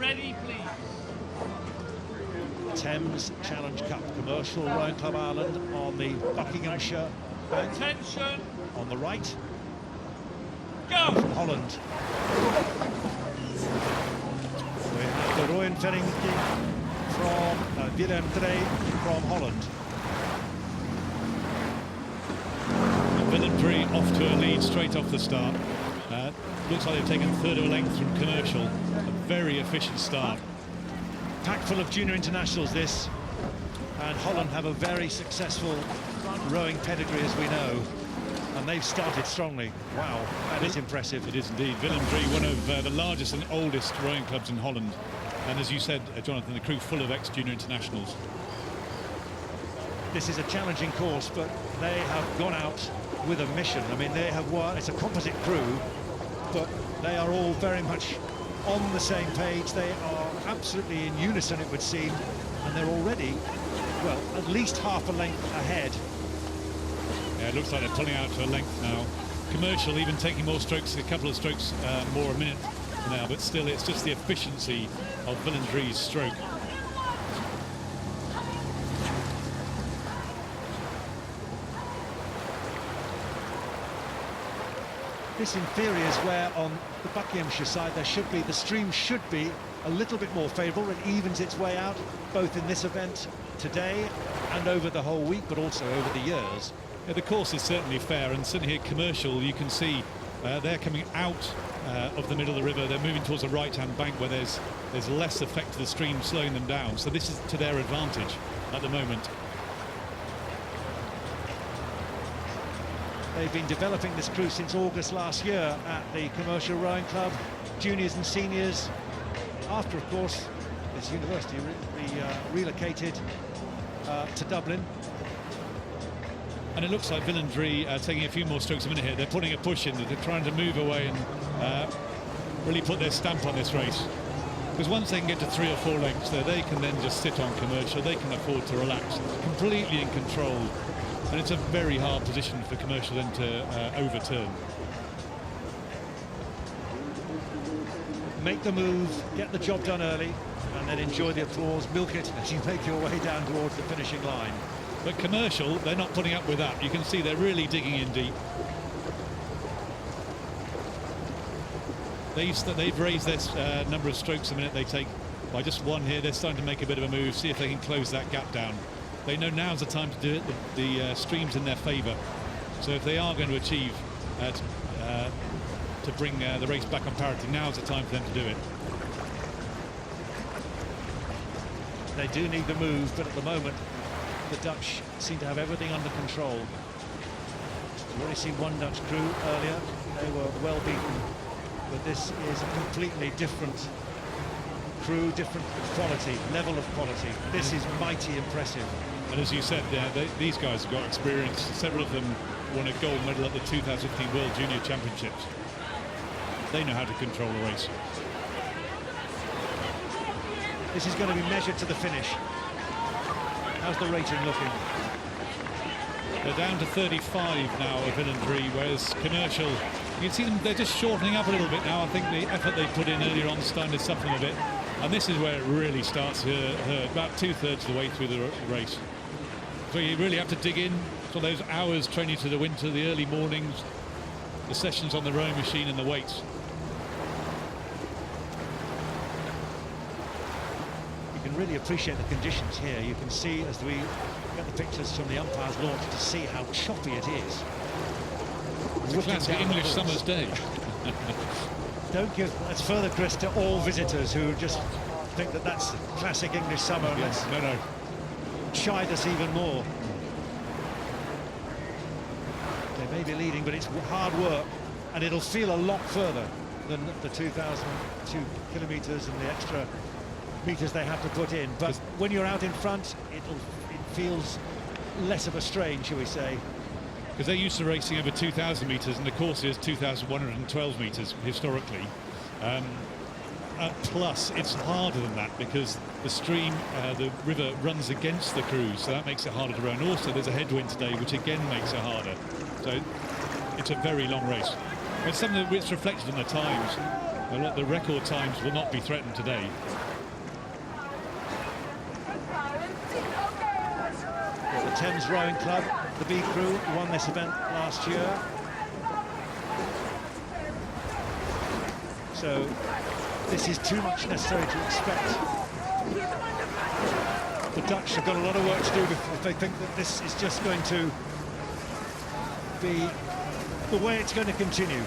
ready, please. Thames Challenge Cup, Commercial Rowing Club Ireland on the Buckinghamshire bank. Attention. On the right, Go. from Holland. We have the Roeivereeniging from Willem from Holland. Willem off to a lead straight off the start. Looks like they've taken a third of a length from Commercial. A very efficient start. Pack full of junior internationals, this. And Holland have a very successful rowing pedigree, as we know. And they've started strongly. Wow, that is impressive. It is indeed. Willem, one of the largest and oldest rowing clubs in Holland. And as you said, Jonathan, the crew full of ex-junior internationals. This is a challenging course, but they have gone out with a mission. I mean, they have won. It's a composite crew, but they are all very much on the same page. They are absolutely in unison, it would seem, and they're already, well, at least half a length ahead. Yeah, it looks like they're pulling out to a length now. Commercial even taking more strokes, a couple of strokes more a minute now, but still it's just the efficiency of Willem stroke. This in theory is where on the Buckinghamshire side the stream should be a little bit more favourable. It evens its way out both in this event today and over the whole week, but also over the years. Yeah, the course is certainly fair, and certainly here Commercial, you can see they're coming out of the middle of the river. They're moving towards the right-hand bank where there's less effect of the stream slowing them down. So this is to their advantage at the moment. They've been developing this crew since August last year at the Commercial Rowing Club, juniors and seniors. After, of course, this university relocated to Dublin. And it looks like Willem taking a few more strokes a minute here. They're putting a push in. They're trying to move away and really put their stamp on this race. Because once they can get to 3 or 4 lengths there, they can then just sit on Commercial. They can afford to relax, completely in control. And it's a very hard position for Commercial then to overturn. Make the move, get the job done early, and then enjoy the applause, milk it as you make your way down towards the finishing line. But Commercial, they're not putting up with that. You can see they're really digging in deep. They've raised their number of strokes a minute they take by just 1 here. They're starting to make a bit of a move, see if they can close that gap down. They know now's the time to do it. The stream's in their favour. So if they are going to achieve to bring the race back on parity, now's the time for them to do it. They do need the move, but at the moment the Dutch seem to have everything under control. We've already seen one Dutch crew earlier. They were well beaten, but this is a completely different crew, different quality, level of quality. This is mighty impressive. And as you said, these guys have got experience. Several of them won a gold medal at the 2015 World Junior Championships. They know how to control the race. This is going to be measured to the finish. How's the rating looking? They're down to 35 now of Willem, whereas Commercial, you can see them, they're just shortening up a little bit now. I think the effort they put in earlier on is starting to suffer a bit. And this is where it really starts to hurt, about 2/3 of the way through the race. So you really have to dig in for those hours training to the winter, the early mornings, the sessions on the rowing machine and the weights. You can really appreciate the conditions here. You can see as we get the pictures from the umpire's launch to see how choppy it is. It's a classic English summer's day. That's further grist to all visitors who just think that that's classic English summer. Yes, no. Chide us even more. They may be leading, but it's hard work, and it'll feel a lot further than the 2,002 kilometres and the extra meters they have to put in. But when you're out in front, it feels less of a strain, shall we say. Because they're used to racing over 2,000 metres, and the course is 2,112 metres historically. Plus, it's harder than that because the stream, the river runs against the crews, so that makes it harder to row. And also, there's a headwind today, which again makes it harder. So it's a very long race. It's something that's reflected in the times. Well, look, the record times will not be threatened today. Well, the Thames Rowing Club, the B crew, won this event last year. So this is too much necessary to expect. The Dutch have got a lot of work to do if they think that this is just going to be the way it's going to continue.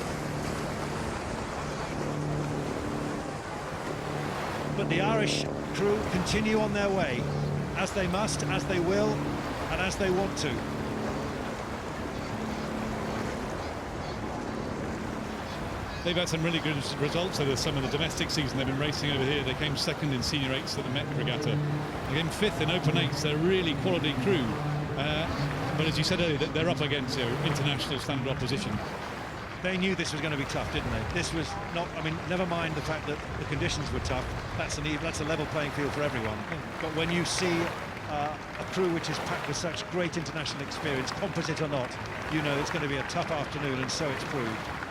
But the Irish crew continue on their way, as they must, as they will, and as they want to. They've had some really good results over some of the domestic season. They've been racing over here. They came second in senior eights at the Met Regatta. They came fifth in open eights. They're a really quality crew. But as you said earlier, they're up against international standard opposition. They knew this was going to be tough, didn't they? This was not, I mean, never mind the fact that the conditions were tough. That's a level playing field for everyone. But when you see a crew which is packed with such great international experience, composite or not, you know it's going to be a tough afternoon, and so it's proved.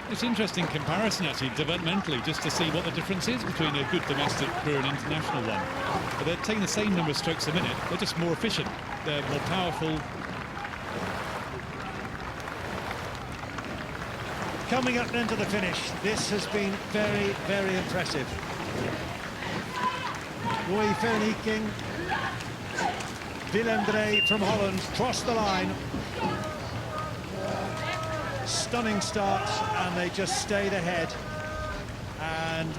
It's an interesting comparison, actually, developmentally, just to see what the difference is between a good domestic crew and an international one. But they're taking the same number of strokes a minute. They're just more efficient. They're more powerful. Coming up then to the finish, this has been very, very impressive. Roeivereeniging, Willem from Holland crossed the line. Stunning start, and they just stayed ahead. And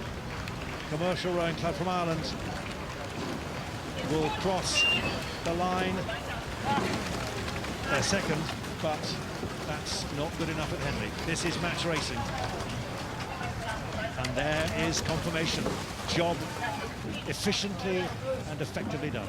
Commercial Rowing Club from Ireland will cross the line. They're second, but that's not good enough at Henley. This is match racing. And there is confirmation. Job efficiently and effectively done.